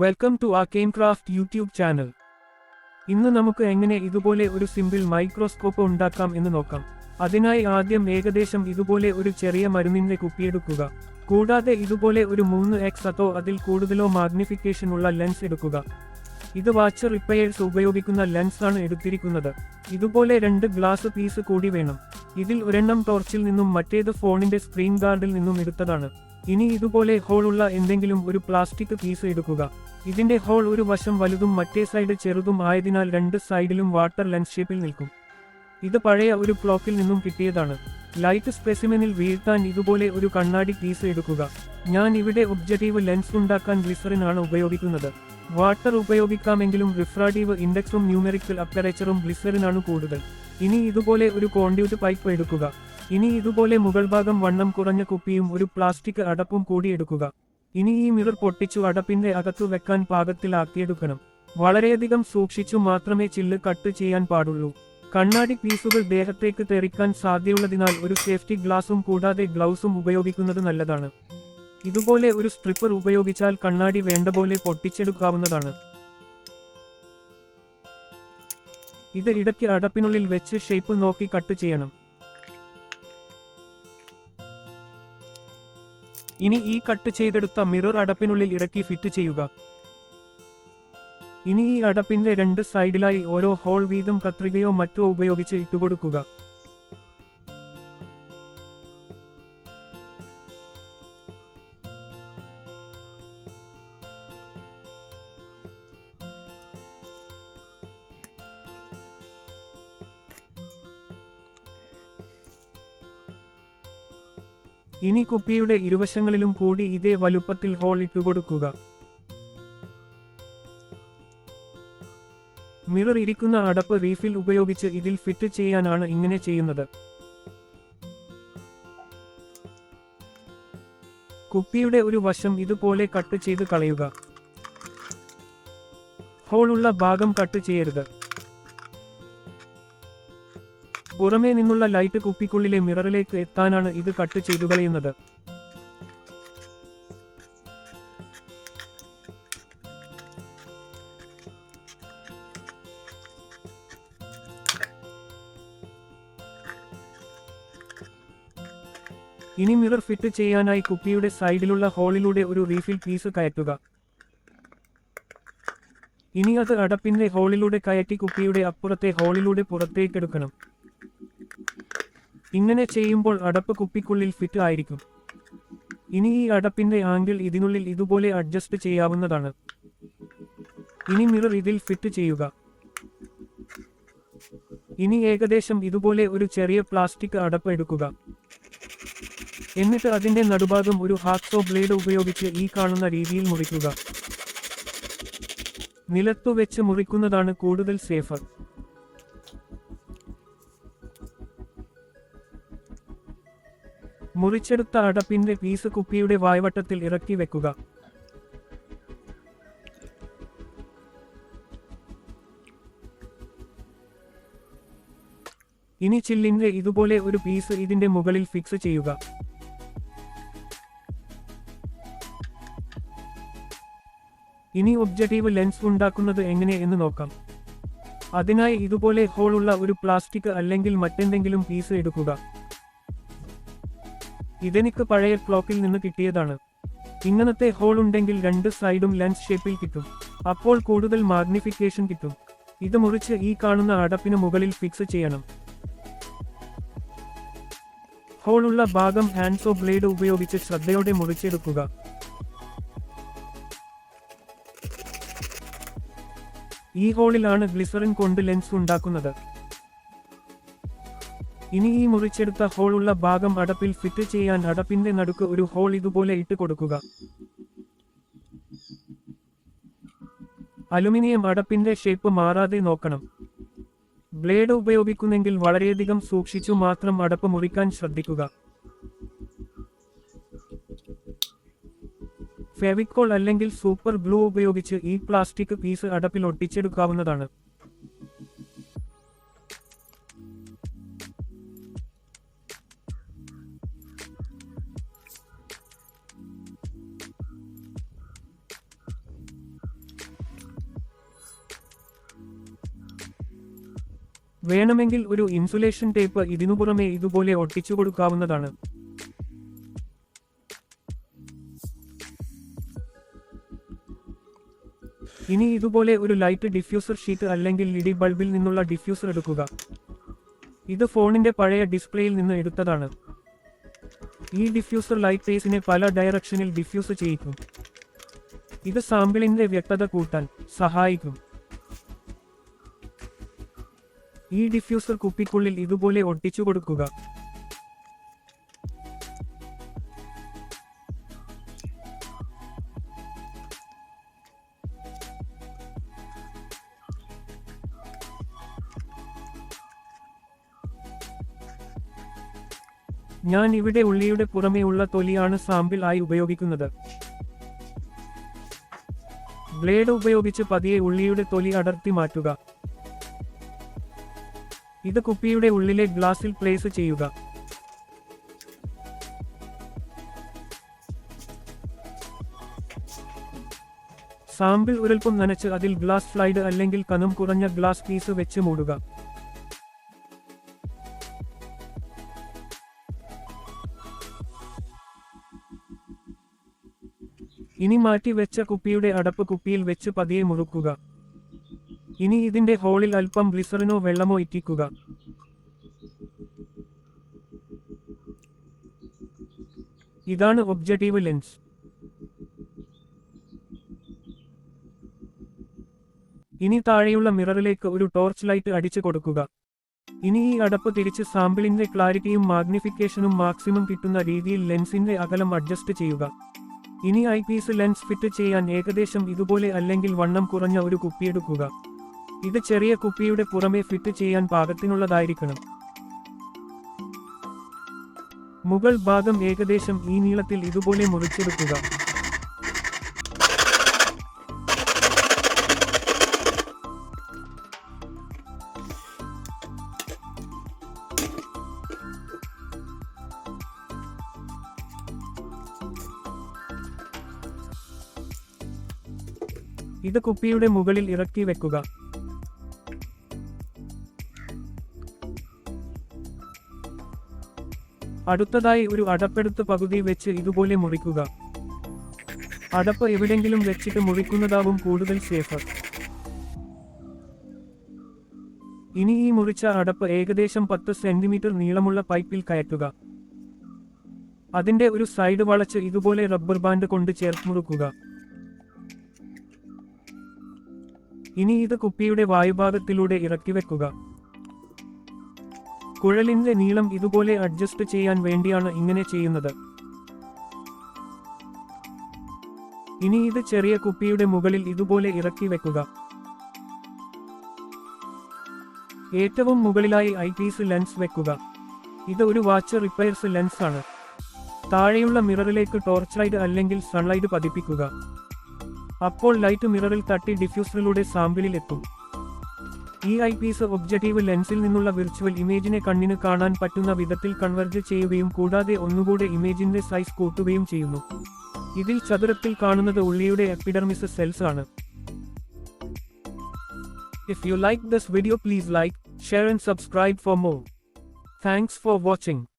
Welcome to Arcane Craft YouTube channel. ഇന്ന് നമുക്ക് എങ്ങനെ ഇതുപോലെ ഒരു സിമ്പിൾ മൈക്രോസ്കോപ്പ് ഉണ്ടാക്കാം എന്ന് നോക്കാം. അതിനായി ആദ്യം ഏകദേശം ഇതുപോലെ ഒരു ചെറിയ മരുന്നിന്റെ കുപ്പിയെടുക്കുക. കൂടാതെ ഇതുപോലെ ഒരു 3x അതോ അതിൽ കൂടുതലോ മാഗ്നിഫിക്കേഷൻ ഉള്ള ലെൻസ് എടുക്കുക. ഇത് വാച്ച് റിപ്പയേഴ്സ് ഉപയോഗിക്കുന്ന ലെൻസ് ആണ് എടുത്തിരിക്കുന്നത്. ഇതുപോലെ 2 ഗ്ലാസ് പീസ് കൂടി വേണം. ഇതിൽ ഒരെണ്ണം ടോർച്ചിൽ നിന്നും മറ്റേത് ഫോണിന്റെ സ്ക്രീൻ ഗാർഡിൽ നിന്നും എടുത്തതാണ്. ഇനി ഇതുപോലെ ഹോൾ ഉള്ള എന്തെങ്കിലും ഒരു പ്ലാസ്റ്റിക് പീസ് എടുക്കുക. ഇതിന്റെ ഹോൾ ഒരു വശം വലുതും മറ്റേ സൈഡ് ചെറുതും ആയതിനാൽ 2 സൈഡിലും വാട്ടർ ലെൻസ് ഷേപ്പിൽ നിൽക്കും. ഇത് പഴയ ഒരു ക്ലോക്കിൽ നിന്നും കിട്ടിയതാണ്. ലൈറ്റ് സ്പെസിമെനിൽ വീഴ്ത്താൻ ഇതുപോലെ ഒരു കണ്ണാടി പീസ് എടുക്കുക. ഞാൻ ഇവിടെ ഒബ്ജക്റ്റീവ് ലെൻസ് ഉണ്ടാക്കാൻ ഗ്ലിസറിൻ ആണ് ഉപയോഗിക്കുന്നത്. വാട്ടർ ഉപയോഗിക്കാമെങ്കിലും റിഫ്രാക്റ്റീവ് ഇൻഡെക്സും ന്യൂമെറിക്കൽ അപ്പറേച്ചറും ഗ്ലിസറിനാണ് കൂടുതൽ. ഇനി ഇതുപോലെ ഒരു കോൺഡ്യൂട്ട് പൈപ്പ് എടുക്കുക. ഇനി ഇതുപോലെ മുകൾ ഭാഗം വണ്ണം കുറഞ്ഞ കുപ്പിയും ഒരു പ്ലാസ്റ്റിക് അടപ്പും കൂടി എടുക്കുക. ഇനി ഈ മിറർ പൊട്ടിച്ചു അടപ്പിന്റെ അകത്തു വെക്കാൻ പാകത്തിലാക്കിയെടുക്കണം. വളരെയധികം സൂക്ഷിച്ചു മാത്രമേ ചില്ല് കട്ട് ചെയ്യാൻ പാടുള്ളൂ. കണ്ണാടി പീസുകൾ ദേഹത്തേക്ക് തെറിക്കാൻ സാധ്യതയുള്ളതിനാൽ ഒരു സേഫ്റ്റി ഗ്ലാസും കൂടാതെ ഗ്ലൗസും ഉപയോഗിക്കുന്നത് നല്ലതാണ്. ഇതുപോലെ ഒരു സ്ട്രിപ്പർ ഉപയോഗിച്ചാൽ കണ്ണാടി വേണ്ടപോലെ പൊട്ടിച്ചെടുക്കാവുന്നതാണ്. ഇത് ഇടയ്ക്ക് അടപ്പിനുള്ളിൽ വെച്ച് ഷേപ്പ് നോക്കി കട്ട് ചെയ്യണം. ഇനി ഈ കട്ട് ചെയ്തെടുത്ത മിറർ അടപ്പിനുള്ളിൽ ഇറക്കി ഫിറ്റ് ചെയ്യുക. ഇനി ഈ അടപ്പിന്റെ 2 സൈഡിലായി ഓരോ ഹോൾ വീതം കത്രികയോ മറ്റോ ഉപയോഗിച്ച് ഇട്ടുകൊടുക്കുക. ഇനി കുപ്പിയുടെ ഇരുവശങ്ങളിലും കൂടി ഇതേ വലുപ്പത്തിൽ ഹോൾ ഇട്ടുകൊടുക്കുക. മിറർ ഇരിക്കുന്ന അടപ്പ് റീഫിൽ ഉപയോഗിച്ച് ഇതിൽ ഫിറ്റ് ചെയ്യാനാണ് ഇങ്ങനെ ചെയ്യുന്നത്. കുപ്പിയുടെ ഒരു വശം ഇതുപോലെ കട്ട് ചെയ്ത് കളയുക. ഹോളുള്ള ഭാഗം കട്ട് ചെയ്യരുത്. പുറമേ നിന്നുള്ള ലൈറ്റ് കുപ്പിക്കുള്ളിലെ മിററിലേക്ക് എത്താനാണ് ഇത് കട്ട് ചെയ്തു കളയുന്നത്. ഇനി മിറർ ഫിറ്റ് ചെയ്യാനായി കുപ്പിയുടെ സൈഡിലുള്ള ഹോളിലൂടെ ഒരു റീഫിൽ പീസ് കയറ്റുക. ഇനി അത് അടപ്പിന്റെ ഹോളിലൂടെ കയറ്റി കുപ്പിയുടെ അപ്പുറത്തെ ഹോളിലൂടെ പുറത്തേക്കെടുക്കണം. ഇങ്ങനെ ചെയ്യുമ്പോൾ അടപ്പ് കുപ്പിക്കുള്ളിൽ ഫിറ്റ് ആയിരിക്കും. ഇനി ഈ അടപ്പിന്റെ ആംഗിൾ ഇതിനുള്ളിൽ ഇതുപോലെ അഡ്ജസ്റ്റ് ചെയ്യാവുന്നതാണ്. ഇനി മിറർ ഇതിൽ ഫിറ്റ് ചെയ്യുക. ഇനി ഏകദേശം ഇതുപോലെ ഒരു ചെറിയ പ്ലാസ്റ്റിക് അടപ്പ് എടുക്കുക. എന്നിട്ട് അതിന്റെ നടുഭാഗം ഒരു ഹാക്സോ ബ്ലേഡ് ഉപയോഗിച്ച് ഈ കാണുന്ന രീതിയിൽ മുറിക്കുക. നിലത്തു വെച്ച് മുറിക്കുന്നതാണ് കൂടുതൽ സേഫർ. മുറിച്ചെടുത്ത അടപ്പിന്റെ പീസ് കുപ്പിയുടെ വായ്വട്ടത്തിൽ ഇറക്കി വെക്കുക. ഇനി ചില്ലിന്റെ ഇതുപോലെ ഒരു പീസ് ഇതിന്റെ മുകളിൽ ഫിക്സ് ചെയ്യുക. ഇനി ഒബ്ജക്റ്റീവ് ലെൻസ് ഉണ്ടാക്കുന്നത് എങ്ങനെ എന്ന് നോക്കാം. അതിനായി ഇതുപോലെ ഹോളുള്ള ഒരു പ്ലാസ്റ്റിക് അല്ലെങ്കിൽ മറ്റെന്തെങ്കിലും പീസ് എടുക്കുക. ഇതെനിക്ക് പഴയ ക്ലോക്കിൽ നിന്ന് കിട്ടിയതാണ്. ഇങ്ങനത്തെ ഹോൾ ഉണ്ടെങ്കിൽ 2 സൈഡും ലെൻസ് ഷേപ്പിൽ കിട്ടും. അപ്പോൾ കൂടുതൽ മാഗ്നിഫിക്കേഷൻ കിട്ടും. ഇത് മുറിച്ച് ഈ കാണുന്ന അടപ്പിന് മുകളിൽ ഫിക്സ് ചെയ്യണം. ഹോളുള്ള ഭാഗം ഹാൻഡ്സോ ബ്ലേഡ് ഉപയോഗിച്ച് ശ്രദ്ധയോടെ മുറിച്ചെടുക്കുക. ഈ ഹോളിലാണ് ഗ്ലിസറിൻ കൊണ്ട് ലെൻസ് ഉണ്ടാക്കുന്നത്. ഇനി ഈ മുറിച്ചെടുത്ത ഹോളുള്ള ഭാഗം അടപ്പിൽ ഫിറ്റ് ചെയ്യാൻ അടപ്പിന്റെ നടുക്ക് ഒരു ഹോൾ ഇതുപോലെ ഇട്ട് കൊടുക്കുക. അലുമിനിയം അടപ്പിന്റെ ഷേപ്പ് മാറാതെ നോക്കണം. ബ്ലേഡ് ഉപയോഗിക്കുന്നെങ്കിൽ വളരെയധികം സൂക്ഷിച്ചു മാത്രം അടപ്പ് മുറിക്കാൻ ശ്രദ്ധിക്കുക. ഫെവിക്കോൾ അല്ലെങ്കിൽ സൂപ്പർ ഗ്ലൂ ഉപയോഗിച്ച് ഈ പ്ലാസ്റ്റിക് പീസ് അടപ്പിൽ ഒട്ടിച്ചെടുക്കാവുന്നതാണ്. വേണമെങ്കിൽ ഒരു ഇൻസുലേഷൻ ടേപ്പ് ഇതിനു പുറമെ ഇതുപോലെ ഒട്ടിച്ചു കൊടുക്കാവുന്നതാണ്. ഇനി ഇതുപോലെ ഒരു ലൈറ്റ് ഡിഫ്യൂസർ ഷീറ്റ് അല്ലെങ്കിൽ LED ബൾബിൽ നിന്നുള്ള ഡിഫ്യൂസർ എടുക്കുക. ഇത് ഫോണിന്റെ പഴയ ഡിസ്പ്ലേയിൽ നിന്ന് എടുത്തതാണ്. ഈ ഡിഫ്യൂസർ ലൈറ്റ് റേസിനെ പല ഡയറക്ഷനിൽ ഡിഫ്യൂസ് ചെയ്യിക്കും. ഇത് സാമ്പിളിന്റെ വ്യക്തത കൂട്ടാൻ സഹായിക്കും. ഈ ഡിഫ്യൂസർ കുപ്പിക്കുള്ളിൽ ഇതുപോലെ ഒട്ടിച്ചു കൊടുക്കുക. ഞാൻ ഇവിടെ ഉള്ളിയുടെ പുറമേ ഉള്ള തൊലിയാണ് സാമ്പിൾ ആയി ഉപയോഗിക്കുന്നത്. ബ്ലേഡ് ഉപയോഗിച്ച് പതിയെ ഉള്ളിയുടെ തൊലി അടർത്തി മാറ്റുക. ഇത് കുപ്പിയുടെ ഉള്ളിലെ ഗ്ലാസിൽ പ്ലേസ് ചെയ്യുക. സാമ്പിൾ ഒരൽപ്പം നനച്ച് അതിൽ ഗ്ലാസ് സ്ലൈഡ് അല്ലെങ്കിൽ കനം കുറഞ്ഞ ഗ്ലാസ് പീസ് വെച്ച് മൂടുക. ഇനി മാറ്റി വെച്ച കുപ്പിയുടെ അടപ്പ് കുപ്പിയിൽ വെച്ച് പതിയെ മുറുക്കുക. ഇനി ഇതിന്റെ ഹോളിൽ അല്പം ഗ്ലിസറിനോ വെള്ളമോ ഇറ്റിക്കുക. ഇതാണ് ഒബ്ജക്റ്റീവ് ലെൻസ്. ഇനി താഴെയുള്ള മിററിലേക്ക് ഒരു ടോർച്ച് ലൈറ്റ് അടിച്ചു കൊടുക്കുക. ഇനി ഈ അടപ്പ് തിരിച്ച് സാമ്പിളിന്റെ ക്ലാരിറ്റിയും മാഗ്നിഫിക്കേഷനും മാക്സിമം കിട്ടുന്ന രീതിയിൽ ലെൻസിന്റെ അകലം അഡ്ജസ്റ്റ് ചെയ്യുക. ഇനി ഐപീസ് ലെൻസ് ഫിറ്റ് ചെയ്യാൻ ഏകദേശം ഇതുപോലെ അല്ലെങ്കിൽ വണ്ണം കുറഞ്ഞ ഒരു കുപ്പിയെടുക്കുക. ഇത് ചെറിയ കുപ്പിയുടെ പുറമെ ഫിറ്റ് ചെയ്യാൻ പാകത്തിനുള്ളതായിരിക്കണം. മുകൾ ഭാഗം ഏകദേശം ഈ നീളത്തിൽ ഇതുപോലെ മുറിച്ചെടുക്കുക. ഇത് കുപ്പിയുടെ മുകളിൽ ഇറക്കി വെക്കുക. അടുത്തതായി ഒരു അടപ്പെടുത്ത് പകുതി വെച്ച് ഇതുപോലെ മുറിക്കുക. അടപ്പ് എവിടെങ്കിലും വെച്ചിട്ട് മുറിക്കുന്നതാവും കൂടുതൽ സേഫ്. ഇനി ഈ മുറിച്ച അടപ്പ് ഏകദേശം 10 സെന്റിമീറ്റർ നീളമുള്ള പൈപ്പിൽ കയറ്റുക. അതിന്റെ ഒരു സൈഡ് വളച്ച് ഇതുപോലെ റബ്ബർ ബാൻഡ് കൊണ്ട് ചേർത്ത് മുറുക്കുക. ഇനി ഇത് കുപ്പിയുടെ വായുഭാഗത്തിലൂടെ ഇറക്കി വെക്കുക. കുഴലിന്റെ നീളം ഇതുപോലെ അഡ്ജസ്റ്റ് ചെയ്യാൻ വേണ്ടിയാണ് ഇങ്ങനെ ചെയ്യുന്നത്. ഇനി ഇത് ചെറിയ കുപ്പിയുടെ മുകളിൽ ഇതുപോലെ ഇറക്കി വെക്കുക. ഏറ്റവും മുകളിലായി ഐപീസ് ലെൻസ് വെക്കുക. ഇത് ഒരു വാച്ച് റിപ്പയർസ് ലെൻസ് ആണ്. താഴെയുള്ള മിററിലേക്ക് ടോർച്ച് ലൈറ്റ് അല്ലെങ്കിൽ സൺലൈറ്റ് പതിപ്പിക്കുക. അപ്പോൾ ലൈറ്റ് മിററിൽ തട്ടി ഡിഫ്യൂസറിലൂടെ സാമ്പിളിൽ എത്തും. ഈ ഐപീസ് ഒബ്ജക്റ്റീവ് ലെൻസിൽ നിന്നുള്ള വിർച്വൽ ഇമേജിനെ കണ്ണിന് കാണാൻ പറ്റുന്ന വിധത്തിൽ കൺവെർജ് ചെയ്യുകയും കൂടാതെ ഒന്നുകൂടെ ഇമേജിന്റെ സൈസ് കൂട്ടുകയും ചെയ്യുന്നു. ഇതിൽ ചതുരത്തിൽ കാണുന്നത് ഉള്ളിയുടെ എപ്പിഡെർമിസ് സെൽസ് ആണ്. If you like this video, please like, share and subscribe for more. Thanks for watching.